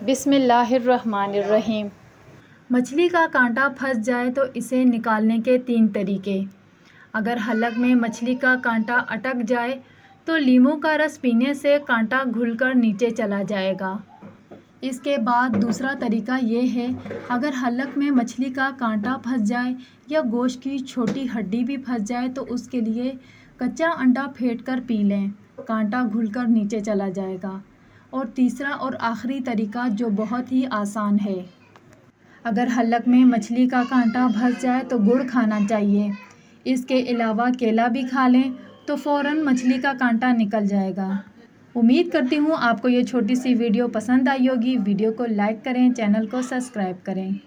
बिस्मिल्लाहिर्रहमानिर्रहीम। मछली का कांटा फंस जाए तो इसे निकालने के 3 तरीके। अगर हलक में मछली का कांटा अटक जाए तो नींबू का रस पीने से कांटा घुलकर नीचे चला जाएगा। इसके बाद दूसरा तरीका ये है, अगर हलक में मछली का कांटा फंस जाए या गोश्त की छोटी हड्डी भी फंस जाए तो उसके लिए कच्चा अंडा फेंट कर पी लें, कांटा घुलकर नीचे चला जाएगा। और तीसरा और आखिरी तरीका जो बहुत ही आसान है, अगर हलक में मछली का कांटा फंस जाए तो गुड़ खाना चाहिए। इसके अलावा केला भी खा लें तो फ़ौरन मछली का कांटा निकल जाएगा। उम्मीद करती हूँ आपको ये छोटी सी वीडियो पसंद आई होगी। वीडियो को लाइक करें, चैनल को सब्सक्राइब करें।